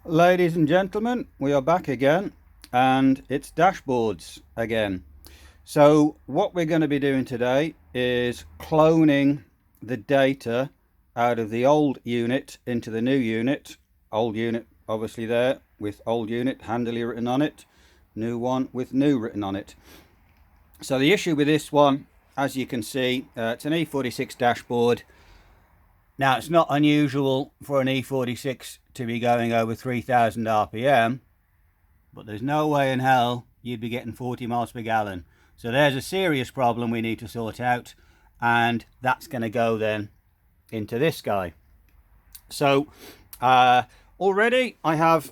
Ladies and gentlemen, we are back again, and it's dashboards again. So what we're going to be doing today is cloning the data out of the old unit into the new unit. Old unit obviously there with old unit handily written on it, new one with new written on it. So the issue with this one, as you can see, it's an E46 dashboard. Now, it's not unusual for an E46 to be going over 3000 RPM, but there's no way in hell you'd be getting 40 miles per gallon. So there's a serious problem we need to sort out, and that's going to go then into this guy. So already I have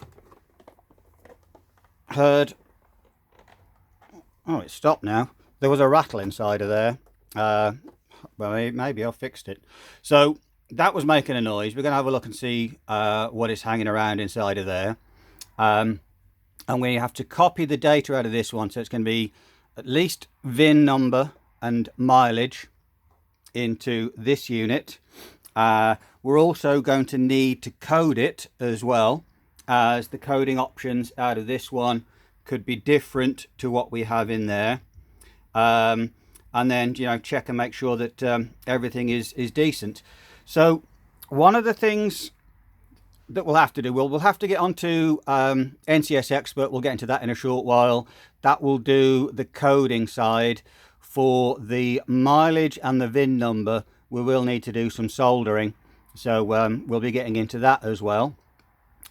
heard, oh, it stopped now. There was a rattle inside of there. Well, maybe I've fixed it. So that was making a noise. We're going to have a look and see what is hanging around inside of there. And we have to copy the data out of this one, so it's going to be at least VIN number and mileage into this unit. We're also going to need to code it as well, as the coding options out of this one could be different to what we have in there. And then, check and make sure that everything is decent. So one of the things that we'll have to do, we'll have to get onto NCS Expert. We'll get into that in a short while. That will do the coding side. For the mileage and the VIN number, we will need to do some soldering. So we'll be getting into that as well.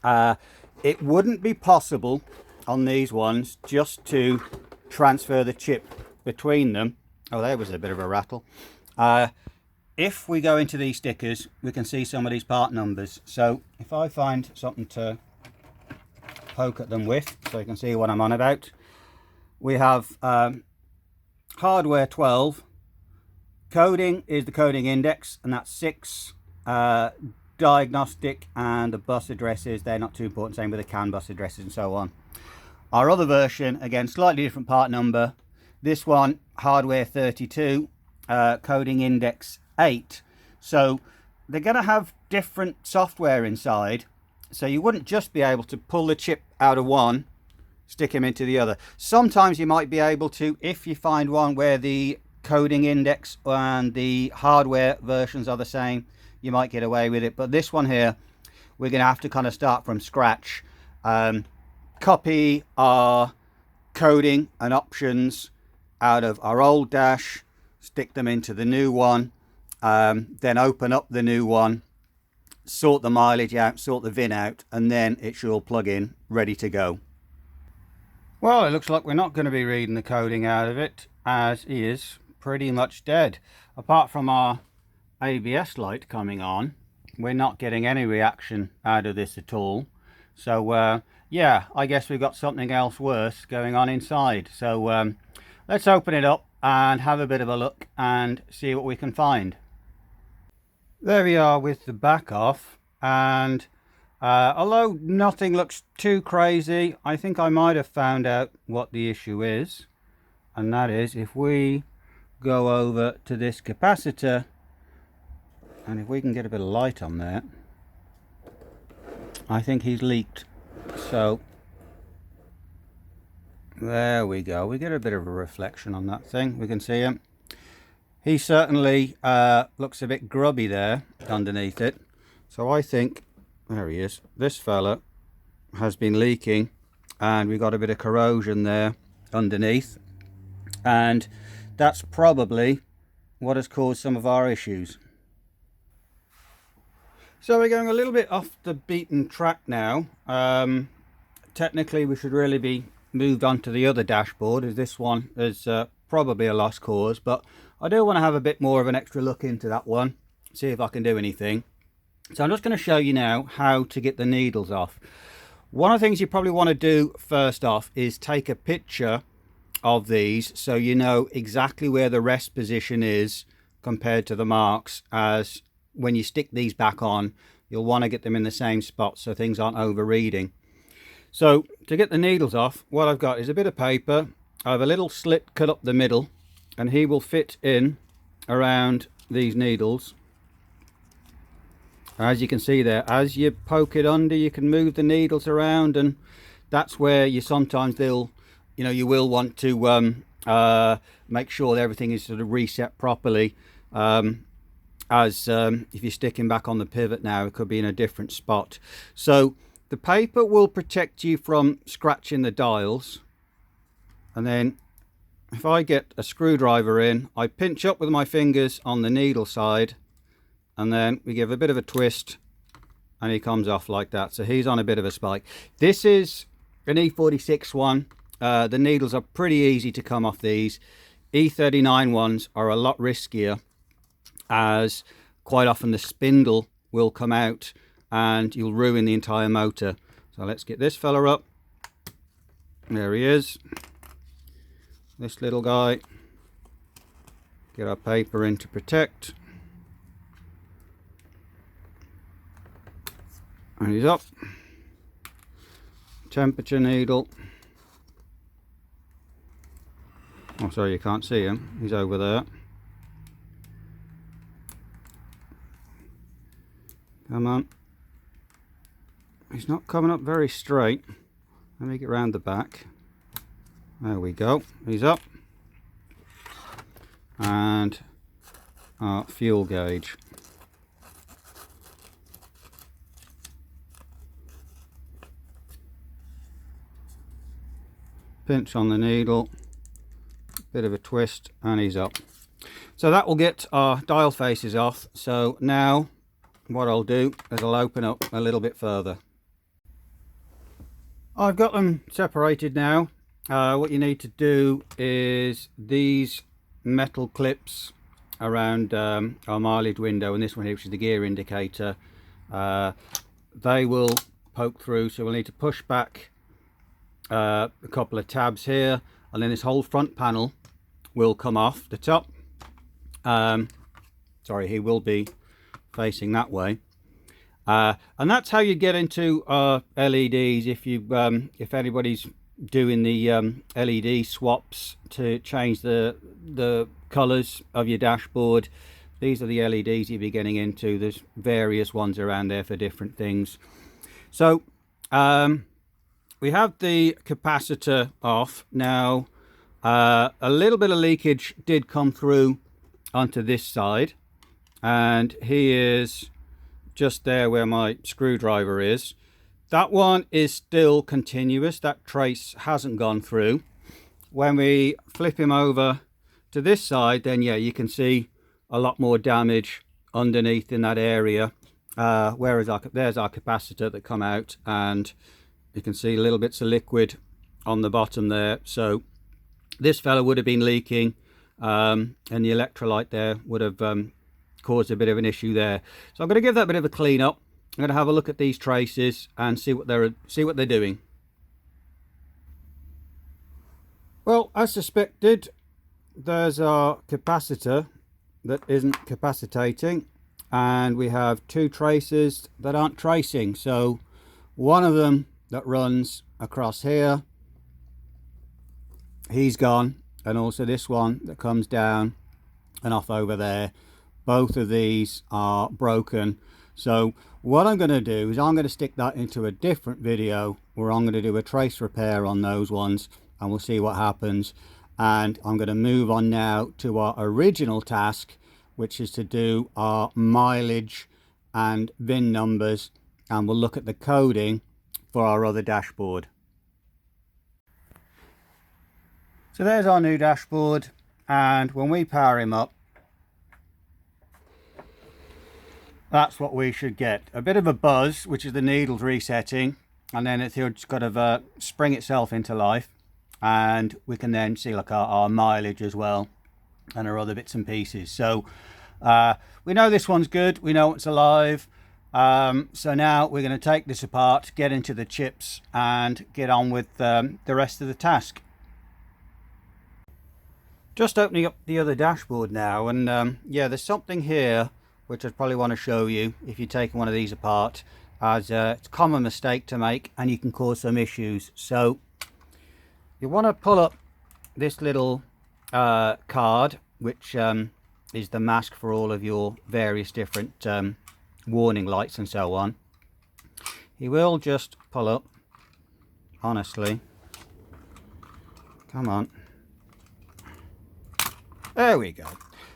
It wouldn't be possible on these ones just to transfer the chip between them. Oh, there was a bit of a rattle. If we go into these stickers, we can see some of these part numbers. So if I find something to poke at them with, so you can see what I'm on about. We have hardware 12. Coding is the coding index, and that's 6. Diagnostic and the bus addresses, they're not too important, same with the CAN bus addresses and so on. Our other version, again, slightly different part number. This one, hardware 32, coding index 8. So they're going to have different software inside, so you wouldn't just be able to pull the chip out of one, stick him into the other. Sometimes you might be able to, if you find one where the coding index and the hardware versions are the same, you might get away with it. But this one here, we're going to have to kind of start from scratch, copy our coding and options out of our old dash, stick them into the new one, then open up the new one, sort the mileage out, sort the VIN out, and then it should all plug in, ready to go. Well, it looks like we're not going to be reading the coding out of it, as he is pretty much dead. Apart from our ABS light coming on, we're not getting any reaction out of this at all. So yeah, I guess we've got something else worse going on inside. So let's open it up and have a bit of a look and see what we can find. There we are with the back off, and although nothing looks too crazy, I think I might have found out what the issue is, and that is if we go over to this capacitor, and if we can get a bit of light on there, I think he's leaked. So there we go, we get a bit of a reflection on that thing. We can see him. He certainly looks a bit grubby there underneath it. So I think, there he is, this fella has been leaking, and we've got a bit of corrosion there underneath, and that's probably what has caused some of our issues. So we're going a little bit off the beaten track now. Technically we should really be moved on to the other dashboard, as this one is probably a lost cause, but I do want to have a bit more of an extra look into that one, see if I can do anything. So I'm just going to show you now how to get the needles off. One of the things you probably want to do first off is take a picture of these so you know exactly where the rest position is compared to the marks, as when you stick these back on, you'll want to get them in the same spot so things aren't overreading. So to get the needles off, what I've got is a bit of paper. I have a little slit cut up the middle, and he will fit in around these needles. As you can see there, as you poke it under, you can move the needles around, and that's where you sometimes you will want to make sure that everything is sort of reset properly. If you're sticking back on the pivot now, it could be in a different spot. So the paper will protect you from scratching the dials. And then if I get a screwdriver in, I pinch up with my fingers on the needle side, and then we give a bit of a twist and he comes off like that. So he's on a bit of a spike. This is an E46 one. The needles are pretty easy to come off these. E39 ones are a lot riskier, as quite often the spindle will come out and you'll ruin the entire motor. So let's get this fella up. There he is, this little guy. Get our paper in to protect, and he's up. Temperature needle. Oh, sorry, you can't see him, he's over there. Come on. He's not coming up very straight. Let me get round the back. There we go. He's up. And our fuel gauge. Pinch on the needle. Bit of a twist and he's up. So that will get our dial faces off. So now what I'll do is I'll open up a little bit further. I've got them separated now. What you need to do is these metal clips around our mileage window, and this one here, which is the gear indicator, they will poke through, so we'll need to push back a couple of tabs here, and then this whole front panel will come off the top. Sorry, he will be facing that way, and that's how you get into LEDs. If anybody's doing the LED swaps to change the colors of your dashboard, these are the LEDs you'll be getting into. There's various ones around there for different things. So we have the capacitor off now. A little bit of leakage did come through onto this side, and he is just there where my screwdriver is. That one is still continuous, that trace hasn't gone through. When we flip him over to this side, then yeah, you can see a lot more damage underneath in that area, whereas there's our capacitor that come out, and you can see little bits of liquid on the bottom there. So this fella would have been leaking, and the electrolyte there would have caused a bit of an issue there. So I'm going to give that a bit of a clean up. I'm going to have a look at these traces and see what they're doing. Well, as suspected, there's our capacitor that isn't capacitating, and we have two traces that aren't tracing. So one of them that runs across here, he's gone, and also this one that comes down and off over there. Both of these are broken. So what I'm going to do is I'm going to stick that into a different video where I'm going to do a trace repair on those ones, and we'll see what happens. And I'm going to move on now to our original task, which is to do our mileage and VIN numbers, and we'll look at the coding for our other dashboard. So there's our new dashboard, and when we power him up, that's what we should get. A bit of a buzz, which is the needles resetting, and then it's just got to spring itself into life, and we can then see like our mileage as well and our other bits and pieces. So we know this one's good, we know it's alive. So now we're going to take this apart, get into the chips, and get on with the rest of the task. Just opening up the other dashboard now, and yeah, there's something here which I'd probably want to show you if you're taking one of these apart, as it's a common mistake to make and you can cause some issues. So you want to pull up this little card, which is the mask for all of your various different warning lights and so on. He will just pull up, honestly. Come on. There we go.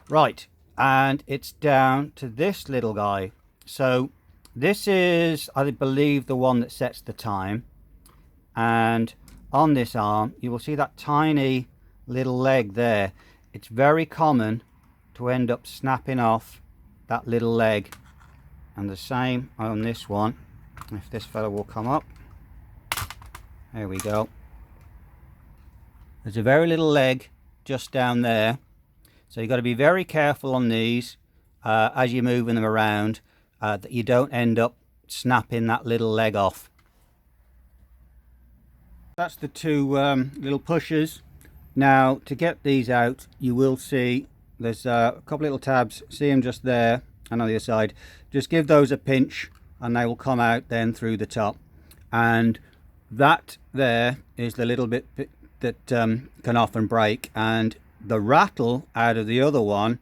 Right, and it's down to this little guy. So this is, I believe, the one that sets the time. And on this arm, you will see that tiny little leg there. It's very common to end up snapping off that little leg. And the same on this one. If this fellow will come up. There we go. There's a very little leg just down there. So you've got to be very careful on these as you're moving them around, that you don't end up snapping that little leg off. That's the two little pushers. Now to get these out, you will see there's a couple little tabs. See them just there and on the other side. Just give those a pinch and they will come out then through the top. And that there is the little bit that can often break, and the rattle out of the other one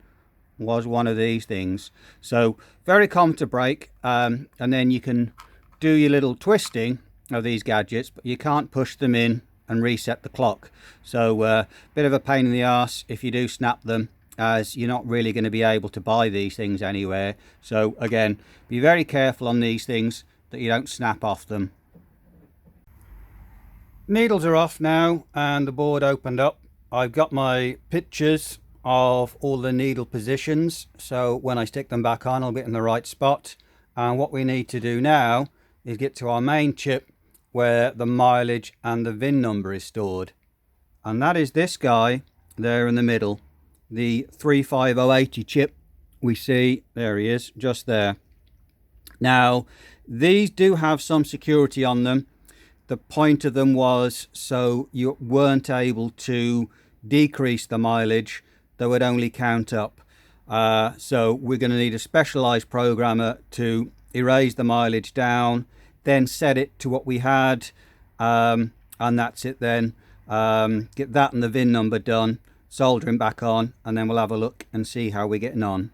was one of these things. So very common to break, and then you can do your little twisting of these gadgets, but you can't push them in and reset the clock. So bit of a pain in the arse if you do snap them, as you're not really going to be able to buy these things anywhere. So again, be very careful on these things that you don't snap off them. Needles are off now and the board opened up. I've got my pictures of all the needle positions, so when I stick them back on I'll get in the right spot. And what we need to do now is get to our main chip where the mileage and the VIN number is stored, and that is this guy there in the middle, the 35080 chip. We see there he is just there. Now these do have some security on them. The point of them was so you weren't able to decrease the mileage, they would only count up. So we're going to need a specialized programmer to erase the mileage down, then set it to what we had, and that's it then. Get that and the VIN number done, soldering back on, and then we'll have a look and see how we're getting on.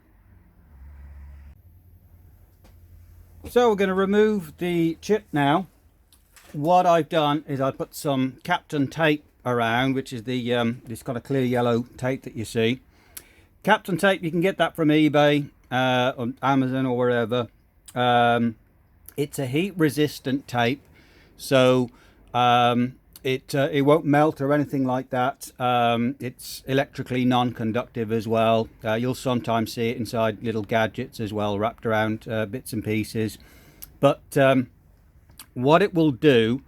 So we're going to remove the chip now. What I've done is I put some Captain tape around, which is the this kind of clear yellow tape that you see. Captain tape, you can get that from eBay, on Amazon or wherever. It's a heat resistant tape, so it won't melt or anything like that. It's electrically non-conductive as well. You'll sometimes see it inside little gadgets as well, wrapped around bits and pieces. But what it will do,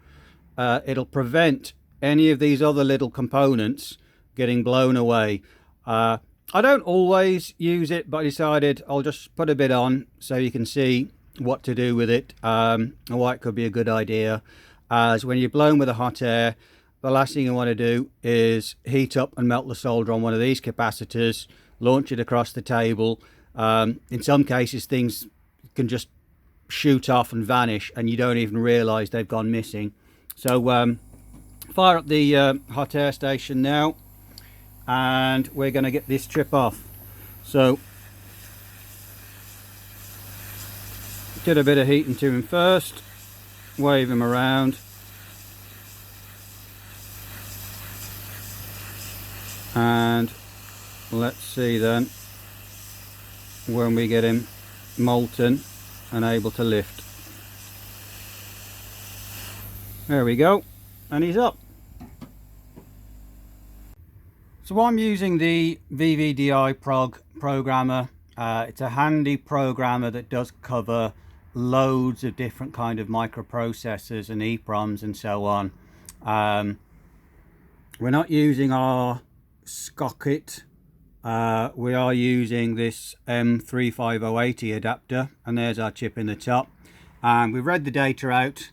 it'll prevent any of these other little components getting blown away. I don't always use it, but I decided I'll just put a bit on so you can see what to do with it, and why it could be a good idea. As when you're blown with a hot air, the last thing you want to do is heat up and melt the solder on one of these capacitors, launch it across the table. In some cases things can just shoot off and vanish and you don't even realize they've gone missing. So fire up the hot air station now, and we're going to get this chip off. So get a bit of heat into him first, wave him around, and let's see then when we get him molten and able to lift. There we go, and he's up. So I'm using the VVDI programmer. It's a handy programmer that does cover loads of different kind of microprocessors and EEPROMs and so on. We're not using our Skocket. We are using this M35080 adapter, and there's our chip in the top, and we've read the data out,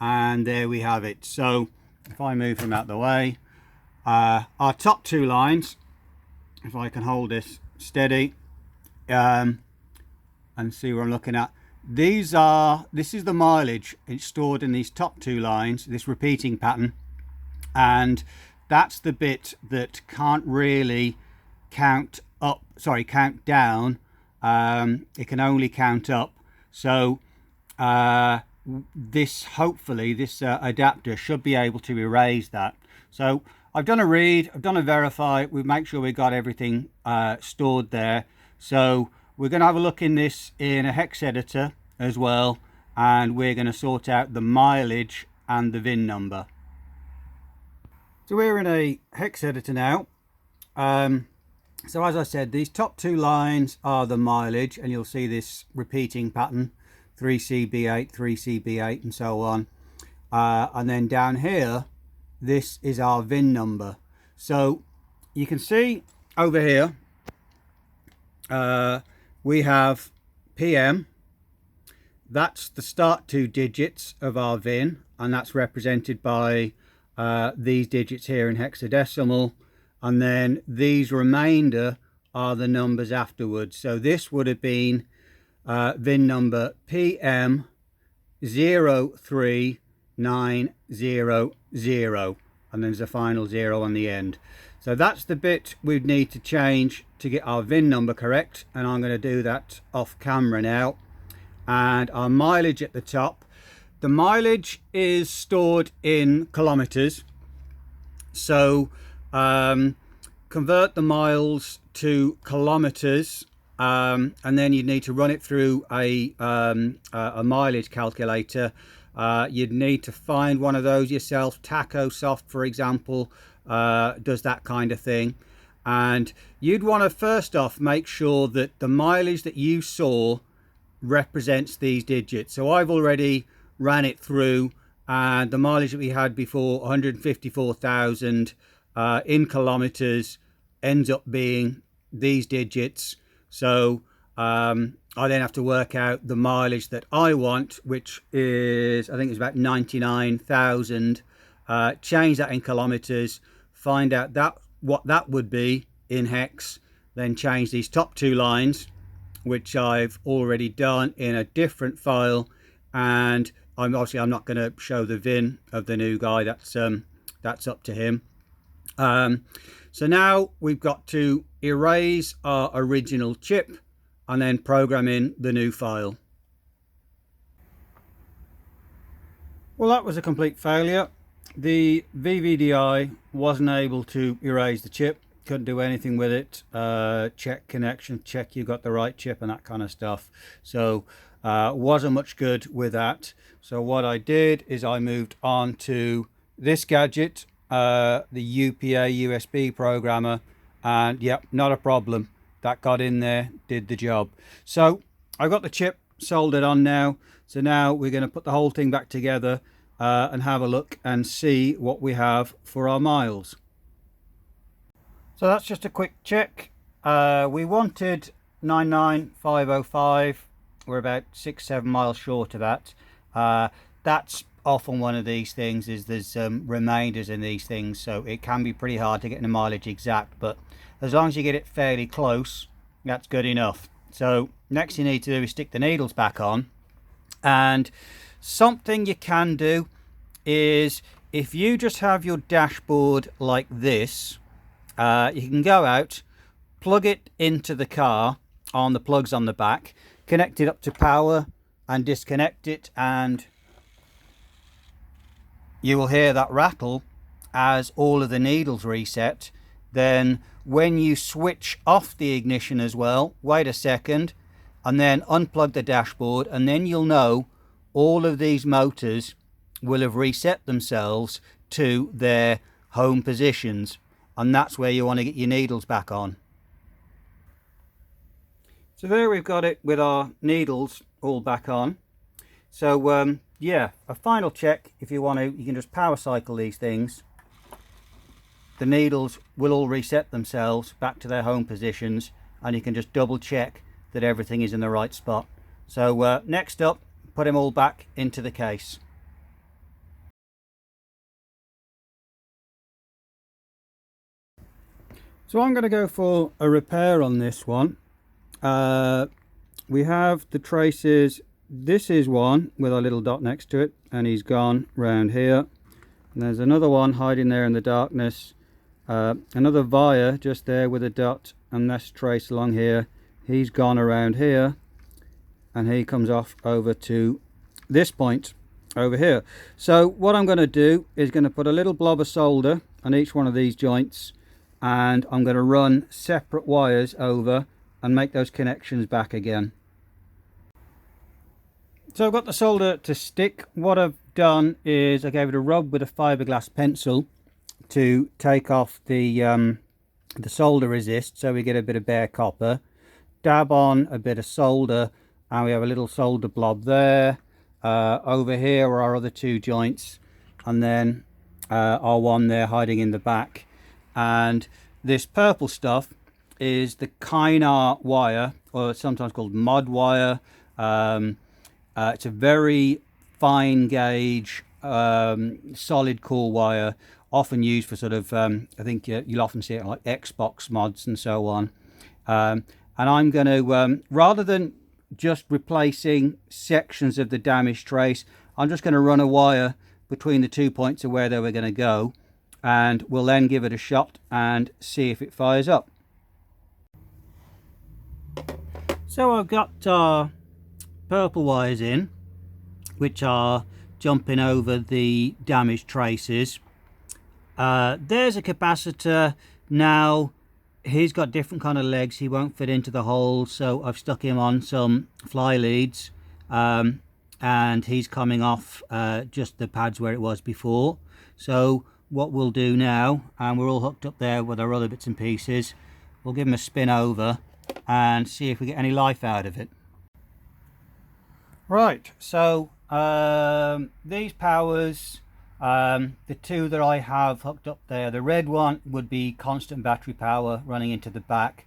and there we have it. So if I move him out of the way, our top two lines, if I can hold this steady and see what I'm looking at, this is the mileage. It's stored in these top two lines, this repeating pattern, and that's the bit that can't really count down. It can only count up. So hopefully this adapter should be able to erase that. So I've done a read, I've done a verify, we make sure we got everything stored there. So we're going to have a look in this in a hex editor as well, and we're going to sort out the mileage and the VIN number. So we're in a hex editor now. So as I said, these top two lines are the mileage, and you'll see this repeating pattern, 3CB8, 3CB8 and so on. And then down here, this is our VIN number. So you can see over here, we have PM. That's the start two digits of our VIN, and that's represented by these digits here in hexadecimal, and then these remainder are the numbers afterwards. So this would have been VIN number PM 03900, and there's a final 0 on the end. So that's the bit we'd need to change to get our VIN number correct, and I'm going to do that off camera now. And our mileage at the top, the mileage is stored in kilometers, so convert the miles to kilometers, and then you'd need to run it through a mileage calculator. You'd need to find one of those yourself. TacoSoft, for example, does that kind of thing. And you'd want to first off make sure that the mileage that you saw represents these digits. So I've already ran it through, and the mileage that we had before, 154,000 in kilometers, ends up being these digits. So I then have to work out the mileage that I want, which is, I think it's about 99,000. Change that in kilometers, find out what that would be in hex, then change these top two lines, which I've already done in a different file. And I'm not going to show the VIN of the new guy. That's up to him. So now we've got to erase our original chip and then program in the new file. Well, that was a complete failure. The VVDI wasn't able to erase the chip, couldn't do anything with it. Check connection, check you got the right chip and that kind of stuff. So wasn't much good with that. So what I did is I moved on to this gadget, the UPA USB programmer, and yep, not a problem. That got in there, did the job. So I've got the chip soldered on now. So now we're going to put the whole thing back together and have a look and see what we have for our miles. So that's just a quick check. We wanted 99505. We're about 6-7 miles short of that. That's often one of these things, is there's remainders in these things, so it can be pretty hard to get the mileage exact, but as long as you get it fairly close, that's good enough. So next you need to do is stick the needles back on. And something you can do is, if you just have your dashboard like this, you can go out, plug it into the car on the plugs on the back, connect it up to power and disconnect it, and you will hear that rattle as all of the needles reset. Then when you switch off the ignition as well, wait a second and then unplug the dashboard, and then you'll know all of these motors will have reset themselves to their home positions, and that's where you want to get your needles back on. So there we've got it with our needles all back on. So yeah, a final check, if you want to, you can just power cycle these things. The needles will all reset themselves back to their home positions, and you can just double check that everything is in the right spot. So next up, put them all back into the case. So I'm going to go for a repair on this one. We have the traces. This is one with our little dot next to it, and he's gone round here. And there's another one hiding there in the darkness. Another via just there with a dot, and this trace along here. He's gone around here. and he comes off over to this point over here. So what I'm going to do is going to put a little blob of solder on each one of these joints, and I'm going to run separate wires over and make those connections back again. So I've got the solder to stick. What I've done is I gave it a rub with a fiberglass pencil to take off the solder resist, so we get a bit of bare copper. Dab on a bit of solder, and we have a little solder blob there. Over here are our other two joints, and then our one there hiding in the back. And this purple stuff is the Kynar wire, or sometimes called mod wire. It's a very fine gauge solid core wire, often used for sort of I think you'll often see it on like Xbox mods and so on. And I'm going to rather than just replacing sections of the damaged trace, I'm just going to run a wire between the 2 points of where they were going to go, and we'll then give it a shot and see if it fires up. So I've got our purple wires in, which are jumping over the damaged traces. There's a capacitor. Now he's got different kind of legs, he won't fit into the hole, so I've stuck him on some fly leads, and he's coming off just the pads where it was before. So what we'll do now, and we're all hooked up there with our other bits and pieces, we'll give him a spin over and see if we get any life out of it. Right, so these powers, the two that I have hooked up there, the red one would be constant battery power running into the back.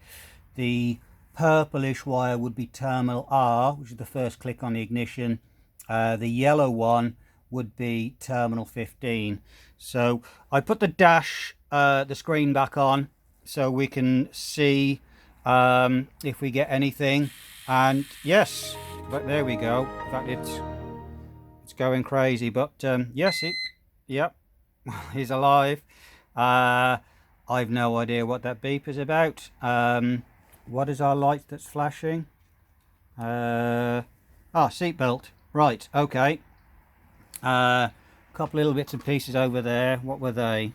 The purplish wire would be terminal R, which is the first click on the ignition. The yellow one would be terminal 15. So I put the dash, the screen back on so we can see if we get anything. And yes, but there we go. In fact, it's going crazy, but yes, yep, he's alive. I've no idea what that beep is about. What is our light that's flashing? Seatbelt. Right, okay. Couple little bits and pieces over there. What were they?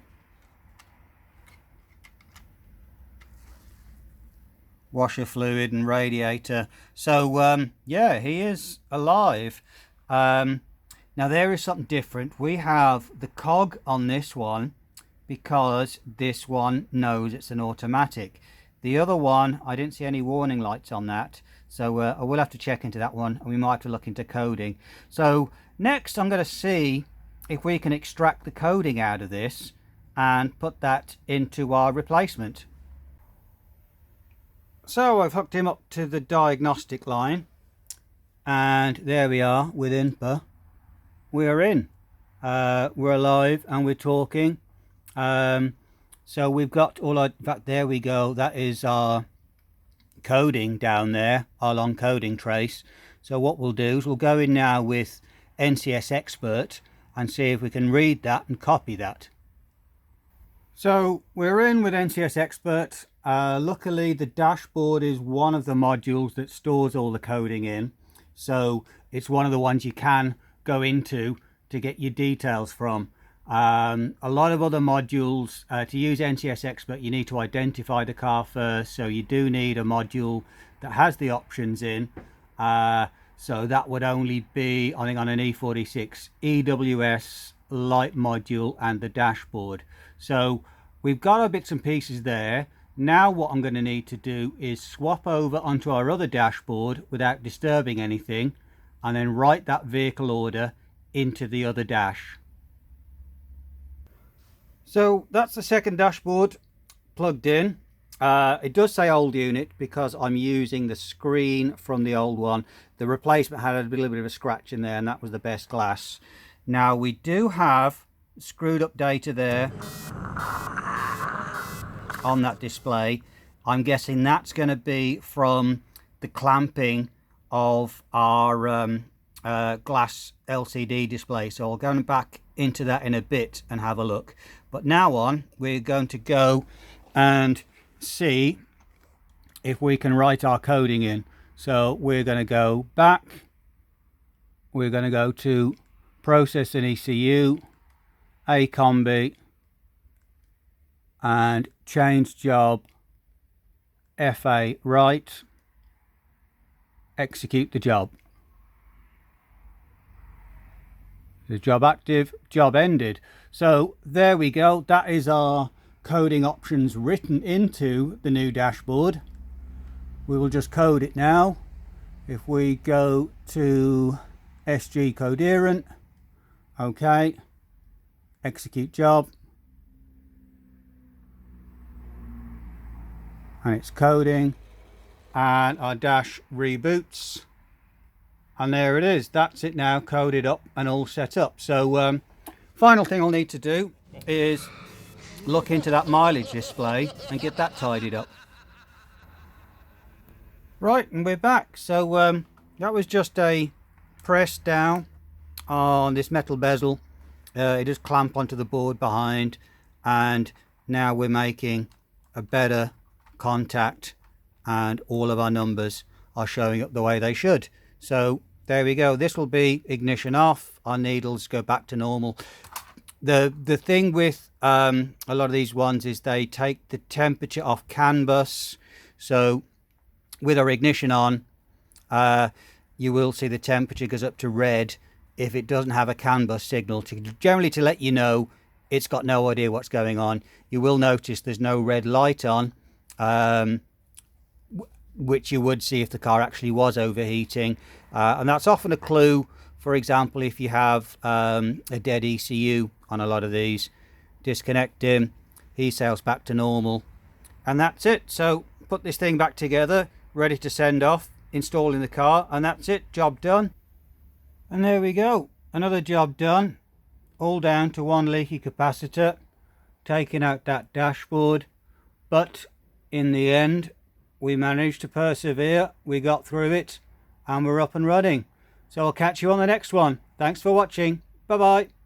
Washer fluid and radiator. So yeah, he is alive. Now there is something different. We have the cog on this one because this one knows it's an automatic. The other one, I didn't see any warning lights on that, so I will have to check into that one, and we might have to look into coding. So next I'm going to see if we can extract the coding out of this and put that into our replacement. So I've hooked him up to the diagnostic line, and there we are with INPA. We are in. We're alive and we're talking. So we've got all our, in fact, there we go. That is our coding down there, our long coding trace. So what we'll do is we'll go in now with NCS Expert and see if we can read that and copy that. So we're in with NCS Expert. Luckily the dashboard is one of the modules that stores all the coding in, so it's one of the ones you can go into to get your details from. A lot of other modules, to use NCS Expert you need to identify the car first, so you do need a module that has the options in. So that would only be, I think, on an E46 EWS light module and the dashboard. So we've got our bits and pieces there. Now what I'm going to need to do is swap over onto our other dashboard without disturbing anything, and then write that vehicle order into the other dash. So that's the second dashboard plugged in. It does say old unit because I'm using the screen from the old one. The replacement had a little bit of a scratch in there, and that was the best glass. Now we do have screwed up data there on that display. I'm guessing that's going to be from the clamping of our glass LCD display, so I'll go back into that in a bit and have a look. But now on, we're going to go and see if we can write our coding in. So we're going to go back, we're going to go to process and ECU, A combi, and change job FA right, execute the job. The job active, job ended. So there we go, that is our coding options written into the new dashboard. We will just code it now. If we go to SG coherent, okay, execute job, and it's coding, and our dash reboots, and there it is. That's it now, coded up and all set up. So final thing I'll need to do is look into that mileage display and get that tidied up. Right, and we're back. So that was just a press down on this metal bezel. It does clamp onto the board behind, and now we're making a better contact and all of our numbers are showing up the way they should. So there we go. This will be ignition off. Our needles go back to normal. The thing with a lot of these ones is they take the temperature off CAN bus. So with our ignition on, you will see the temperature goes up to red if it doesn't have a CAN bus signal, generally to let you know it's got no idea what's going on. You will notice there's no red light on, which you would see if the car actually was overheating, and that's often a clue. For example, if you have a dead ECU on a lot of these, disconnect him, he sails back to normal, and that's it. So put this thing back together, ready to send off, install in the car, and that's it, job done. And there we go, another job done, all down to one leaky capacitor, taking out that dashboard. But in the end, we managed to persevere, we got through it, and we're up and running. So I'll catch you on the next one. Thanks for watching. Bye bye.